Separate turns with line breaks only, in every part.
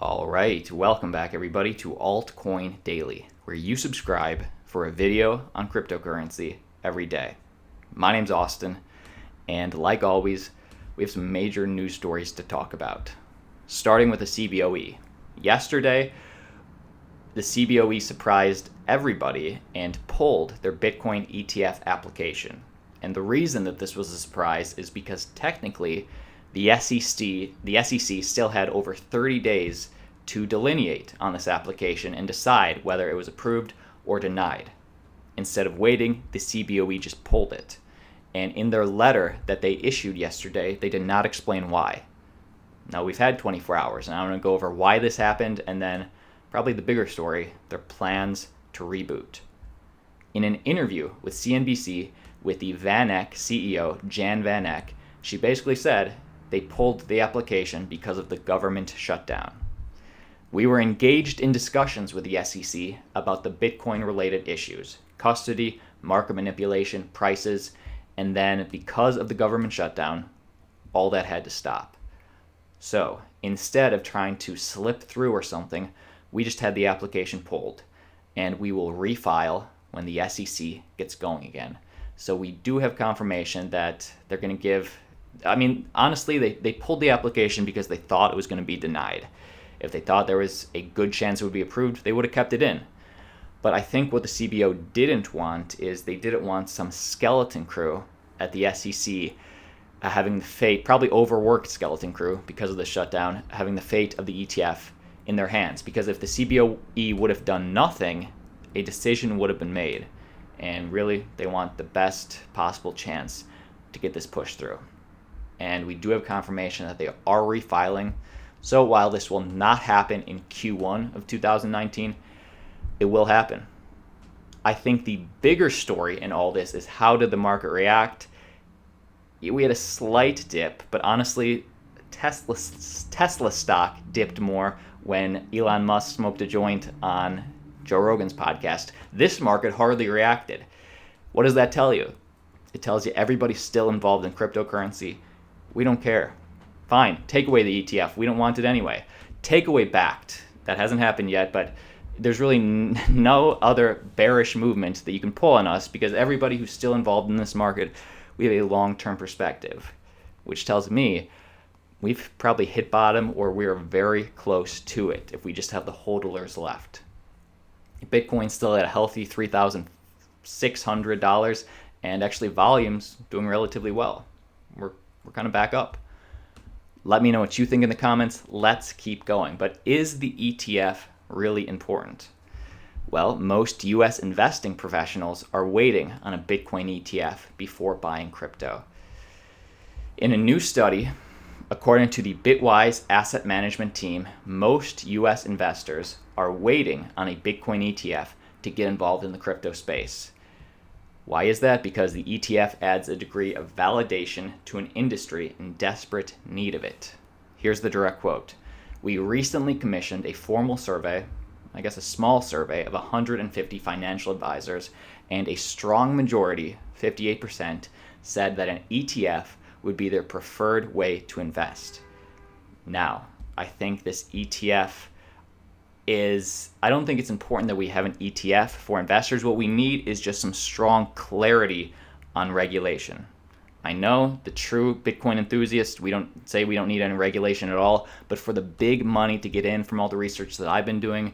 All right, welcome back everybody to Altcoin Daily, where you subscribe for a video on cryptocurrency every day. My name's Austin, and like always, we have some major news stories to talk about. Starting with the CBOE. Yesterday, the CBOE surprised everybody and pulled their Bitcoin ETF application. And the reason that this was a surprise is because technically the SEC still had over 30 days to delineate on this application and decide whether it was approved or denied. Instead of waiting, the CBOE just pulled it. And in their letter that they issued yesterday, they did not explain why. Now, we've had 24 hours, and I'm going to go over why this happened, and then probably the bigger story, their plans to reboot. In an interview with CNBC with the Van Eck CEO, Jan Van Eck, she basically said they pulled the application because of the government shutdown. We were engaged in discussions with the SEC about the Bitcoin-related issues, custody, market manipulation, prices, and then because of the government shutdown, all that had to stop. So instead of trying to slip through or something, we just had the application pulled, and we will refile when the SEC gets going again. So we do have confirmation that they're going to give, honestly, they pulled the application because they thought it was going to be denied. If they thought there was a good chance it would be approved, they would have kept it in. But I think what the CBO didn't want is they didn't want some skeleton crew at the SEC having the fate, probably overworked skeleton crew because of the shutdown, having the fate of the ETF in their hands. Because if the CBOE would have done nothing, a decision would have been made. And really, they want the best possible chance to get this pushed through. And we do have confirmation that they are refiling. So while this will not happen in Q1 of 2019, it will happen. I think the bigger story in all this is how did the market react? We had a slight dip, but honestly, Tesla stock dipped more when Elon Musk smoked a joint on Joe Rogan's podcast. This market hardly reacted. What does that tell you? It tells you everybody's still involved in cryptocurrency. We don't care. Fine, take away the ETF. We don't want it anyway. Take away bakkt. That hasn't happened yet, but there's really no other bearish movement that you can pull on us because everybody who's still involved in this market, we have a long-term perspective, which tells me we've probably hit bottom or we're very close to it if we just have the hodlers left. Bitcoin's still at a healthy $3,600 and actually volume's doing relatively well. We're kind of back up. Let me know what you think in the comments. Let's keep going. But is the ETF really important? Well, most US investing professionals are waiting on a Bitcoin ETF before buying crypto. In a new study, according to the Bitwise asset management team, most US investors are waiting on a Bitcoin ETF to get involved in the crypto space. Why is that? Because the ETF adds a degree of validation to an industry in desperate need of it. Here's the direct quote. We recently commissioned a formal survey, a small survey of 150 financial advisors, and a strong majority, 58%, said that an ETF would be their preferred way to invest. Now, I think this ETF I don't think it's important that we have an ETF for investors. What we need is just some strong clarity on regulation. I know the true Bitcoin enthusiasts, we don't need any regulation at all, but for the big money to get in from all the research that I've been doing,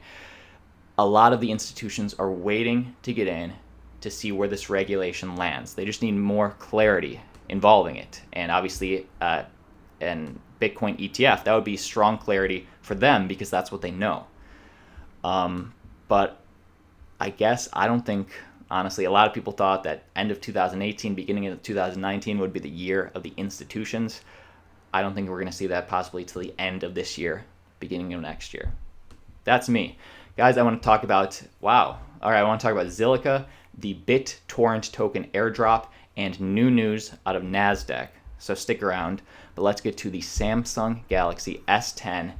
a lot of the institutions are waiting to get in to see where this regulation lands. They just need more clarity involving it. And obviously, an Bitcoin ETF, that would be strong clarity for them because that's what they know. But I don't think, honestly, a lot of people thought that end of 2018, beginning of 2019 would be the year of the institutions. I don't think we're going to see that possibly till the end of this year, beginning of next year. That's me. Guys, I want to talk about Zilliqa, the Bittorrent token airdrop, and new news out of Nasdaq. So stick around, but let's get to the Samsung Galaxy S10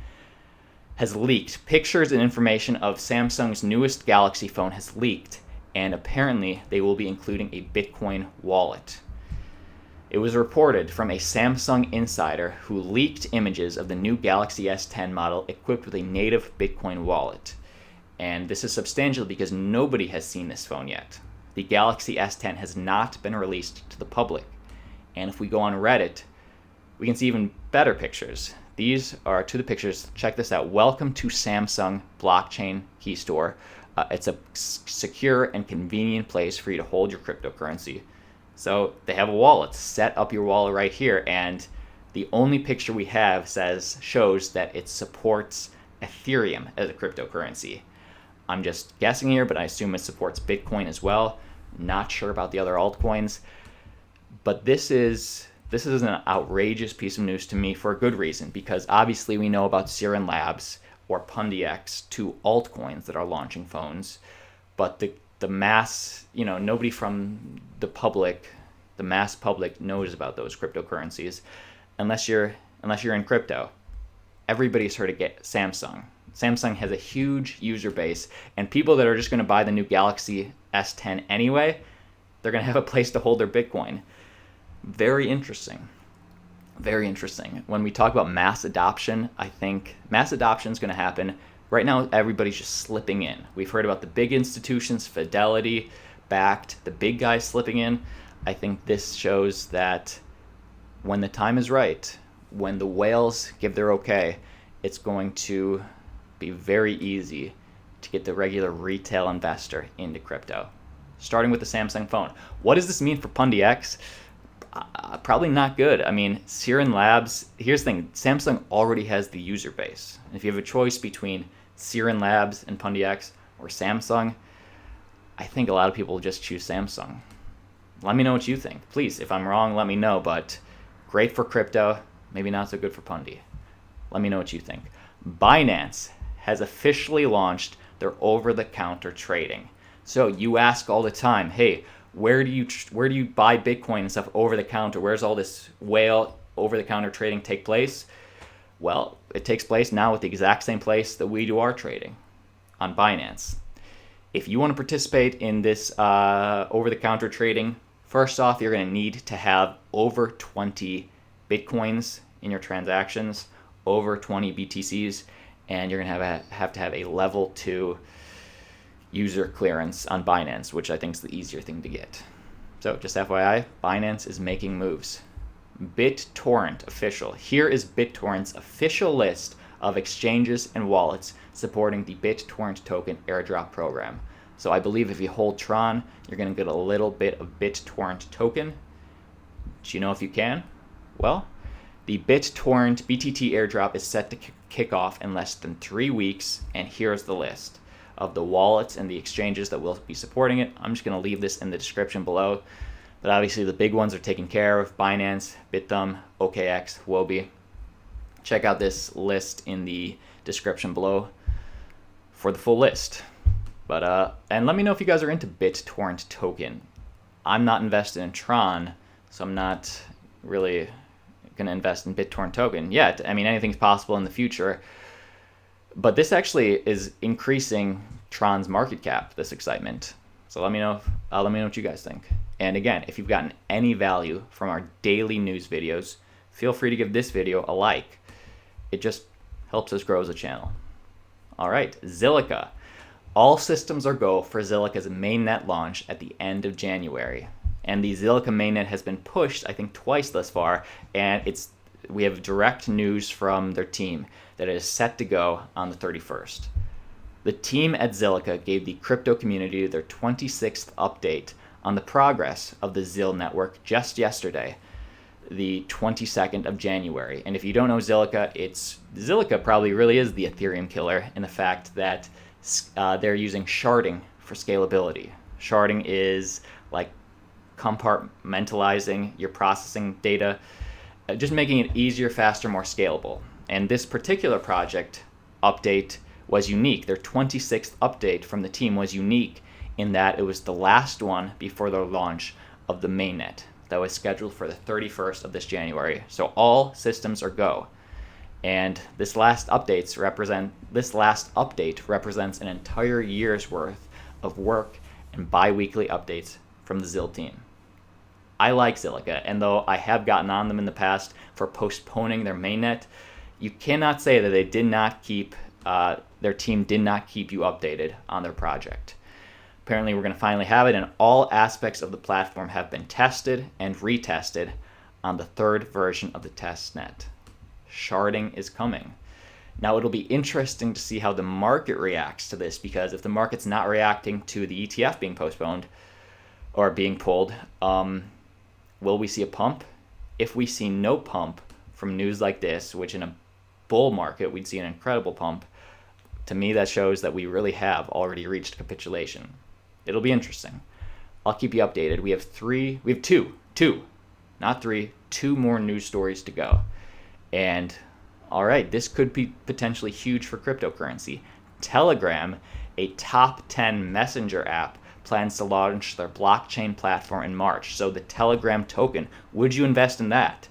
has leaked. Pictures and information of Samsung's newest Galaxy phone has leaked, and apparently they will be including a Bitcoin wallet. It was reported from a Samsung insider who leaked images of the new Galaxy S10 model equipped with a native Bitcoin wallet. And this is substantial because nobody has seen this phone yet. The Galaxy S10 has not been released to the public. And if we go on Reddit, we can see even better pictures. These are two of the pictures. Check this out. Welcome to Samsung blockchain key store. It's a secure and convenient place for you to hold your cryptocurrency. So they have a wallet. Set up your wallet right here, and the only picture we have shows that it supports Ethereum as a cryptocurrency. I'm just guessing here, but I assume it supports Bitcoin as well. Not sure about the other altcoins, but this is an outrageous piece of news to me for a good reason, because obviously we know about Siren Labs or PundiX, two altcoins that are launching phones, but the mass, nobody from the public, the mass public knows about those cryptocurrencies unless you're in crypto. Everybody's heard of Samsung. Samsung has a huge user base, and people that are just going to buy the new Galaxy S10 anyway, they're going to have a place to hold their Bitcoin. Very interesting. Very interesting. When we talk about mass adoption, I think mass adoption is going to happen. Right now, everybody's just slipping in. We've heard about the big institutions, Fidelity, Bakkt, the big guys slipping in. I think this shows that when the time is right, when the whales give their okay, it's going to be very easy to get the regular retail investor into crypto. Starting with the Samsung phone. What does this mean for PundiX? Probably not good. I mean, Siren Labs, here's the thing, Samsung already has the user base. If you have a choice between Siren Labs and PundiX or Samsung, I think a lot of people will just choose Samsung. Let me know what you think. Please, if I'm wrong, let me know, but great for crypto, maybe not so good for Pundi. Let me know what you think. Binance has officially launched their over-the-counter trading. So you ask all the time, hey, where do you buy Bitcoin and stuff over the counter? Where's all this whale over the counter trading take place? Well, it takes place now at the exact same place that we do our trading, on Binance. If you want to participate in this over the counter trading, first off, you're going to need to have over 20 Bitcoins in your transactions, over 20 BTCs, and you're going to have to have a level 2 user clearance on Binance, which I think is the easier thing to get. So just FYI, Binance is making moves. BitTorrent official. Here is BitTorrent's official list of exchanges and wallets supporting the BitTorrent token airdrop program. So I believe if you hold Tron, you're going to get a little bit of BitTorrent token. Do you know if you can? Well, the BitTorrent BTT airdrop is set to kick off in less than 3 weeks, and here's the list of the wallets and the exchanges that will be supporting it. I'm just going to leave this in the description below. But obviously the big ones are taken care of: Binance, Bithumb, OKX, Wobi. Check out this list in the description below for the full list. But and let me know if you guys are into BitTorrent token. I'm not invested in Tron, so I'm not really going to invest in BitTorrent token yet. I mean, anything's possible in the future. But this actually is increasing Tron's market cap, this excitement. So let me know what you guys think. And again, if you've gotten any value from our daily news videos, feel free to give this video a like. It just helps us grow as a channel. All right, Zilliqa. All systems are go for Zilliqa's mainnet launch at the end of January. And the Zilliqa mainnet has been pushed, I think, twice thus far, and we have direct news from their team that it is set to go on the 31st. The team at Zilliqa gave the crypto community their 26th update on the progress of the Zil Network just yesterday, the 22nd of January. And if you don't know Zilliqa, Zilliqa probably really is the Ethereum killer in the fact that they're using sharding for scalability. Sharding is like compartmentalizing your processing data, just making it easier, faster, more scalable. And this particular project update was unique. Their 26th update from the team was unique in that it was the last one before the launch of the mainnet that was scheduled for the 31st of this January. So all systems are go. And this last update represents an entire year's worth of work and bi-weekly updates from the Zil team. I like Zilliqa, and though I have gotten on them in the past for postponing their mainnet, you cannot say that they did not keep, their team did not keep you updated on their project. Apparently, we're going to finally have it, and all aspects of the platform have been tested and retested on the third version of the testnet. Sharding is coming. Now, it'll be interesting to see how the market reacts to this, because if the market's not reacting to the ETF being postponed or being pulled, will we see a pump? If we see no pump from news like this, which in a bull market we'd see an incredible pump, to me that shows that we really have already reached capitulation. It'll be interesting. I'll keep you updated. We have two more news stories to go. And all right, this could be potentially huge for cryptocurrency. Telegram, a top 10 messenger app, plans to launch their blockchain platform in March. So the Telegram token, would you invest in that?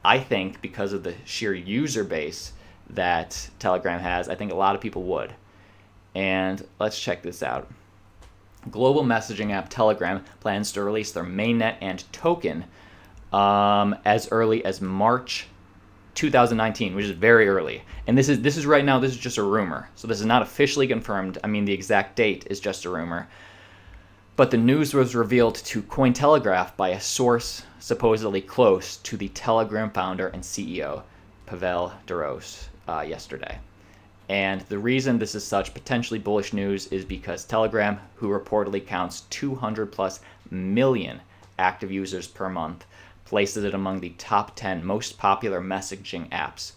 I think because of the sheer user base that Telegram has, I think a lot of people would. And let's check this out. Global messaging app Telegram plans to release their mainnet and token as early as March 2019, which is very early. And this is right now, this is just a rumor. So this is not officially confirmed. I mean, the exact date is just a rumor. But the news was revealed to Cointelegraph by a source supposedly close to the Telegram founder and CEO, Pavel Durov, yesterday. And the reason this is such potentially bullish news is because Telegram, who reportedly counts 200 plus million active users per month, places it among the top 10 most popular messaging apps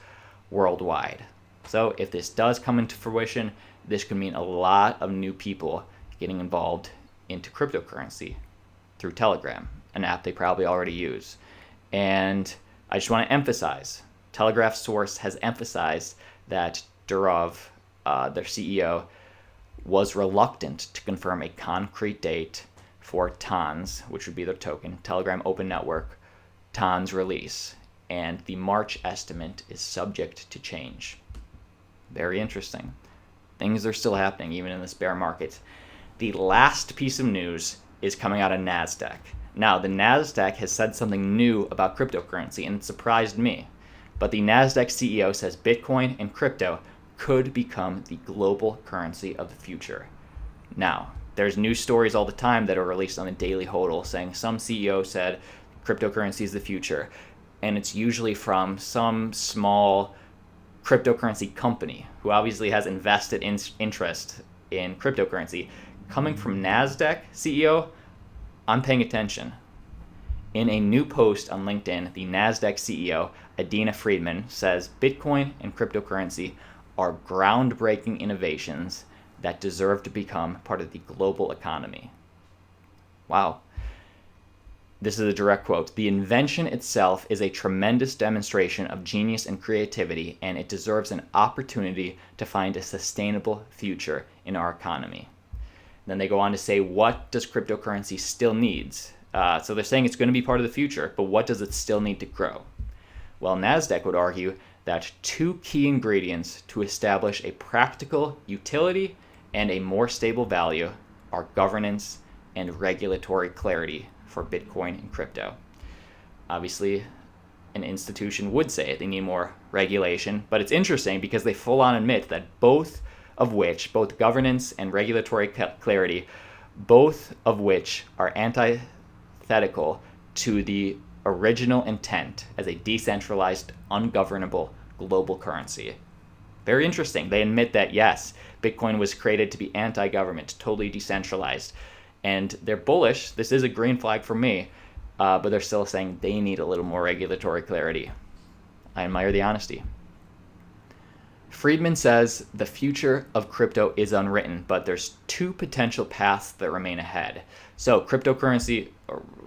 worldwide. So if this does come into fruition, this could mean a lot of new people getting involved into cryptocurrency through Telegram, an app they probably already use. And I just want to emphasize, Telegraph source has emphasized that Durov, their CEO, was reluctant to confirm a concrete date for TON's, which would be their token, Telegram Open Network, TON's release. And the March estimate is subject to change. Very interesting. Things are still happening even in this bear market. The last piece of news is coming out of Nasdaq. Now, the Nasdaq has said something new about cryptocurrency, and it surprised me. But the Nasdaq CEO says Bitcoin and crypto could become the global currency of the future. Now, there's news stories all the time that are released on the Daily Hodl saying some CEO said cryptocurrency is the future. And it's usually from some small cryptocurrency company who obviously has invested interest in cryptocurrency. Coming from Nasdaq CEO, I'm paying attention. In a new post on LinkedIn, the Nasdaq CEO, Adina Friedman, says Bitcoin and cryptocurrency are groundbreaking innovations that deserve to become part of the global economy. Wow. This is a direct quote. The invention itself is a tremendous demonstration of genius and creativity, and it deserves an opportunity to find a sustainable future in our economy. Then they go on to say, what does cryptocurrency still needs? So they're saying it's going to be part of the future, but what does it still need to grow? Well, Nasdaq would argue that two key ingredients to establish a practical utility and a more stable value are governance and regulatory clarity for Bitcoin and crypto. Obviously, an institution would say they need more regulation, but it's interesting because they full on admit that both governance and regulatory clarity, both of which are antithetical to the original intent as a decentralized, ungovernable global currency. Very interesting. They admit that, yes, Bitcoin was created to be anti-government, totally decentralized. And they're bullish. This is a green flag for me, but they're still saying they need a little more regulatory clarity. I admire the honesty. Friedman says the future of crypto is unwritten, but there's two potential paths that remain ahead. So cryptocurrency,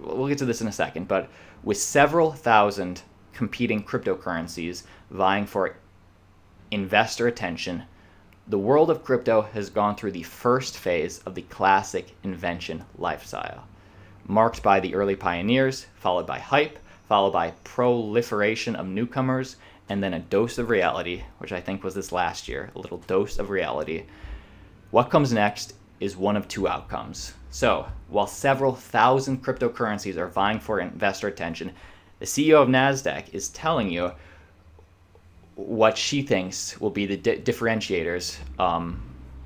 we'll get to this in a second, but with several thousand competing cryptocurrencies vying for investor attention, the world of crypto has gone through the first phase of the classic invention lifestyle, marked by the early pioneers, followed by hype, followed by proliferation of newcomers, and then a dose of reality, which I think was this last year, a little dose of reality. What comes next is one of two outcomes. So, while several thousand cryptocurrencies are vying for investor attention, the CEO of Nasdaq is telling you what she thinks will be the differentiators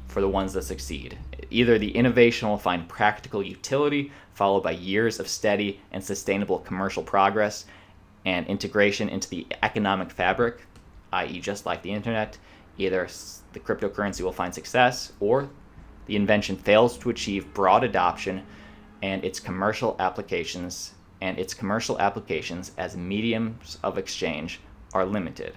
for the ones that succeed. Either the innovation will find practical utility, followed by years of steady and sustainable commercial progress and integration into the economic fabric, i.e. just like the internet. Either the cryptocurrency will find success, or the invention fails to achieve broad adoption and its commercial applications as mediums of exchange are limited.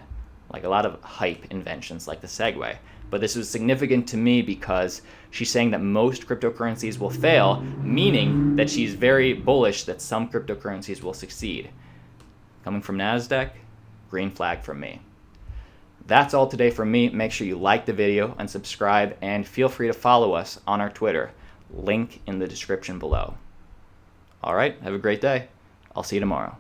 Like a lot of hype inventions like the Segway. But this is significant to me because she's saying that most cryptocurrencies will fail, meaning that she's very bullish that some cryptocurrencies will succeed. Coming from Nasdaq, green flag from me. That's all today from me. Make sure you like the video and subscribe, and feel free to follow us on our Twitter. Link in the description below. All right, have a great day. I'll see you tomorrow.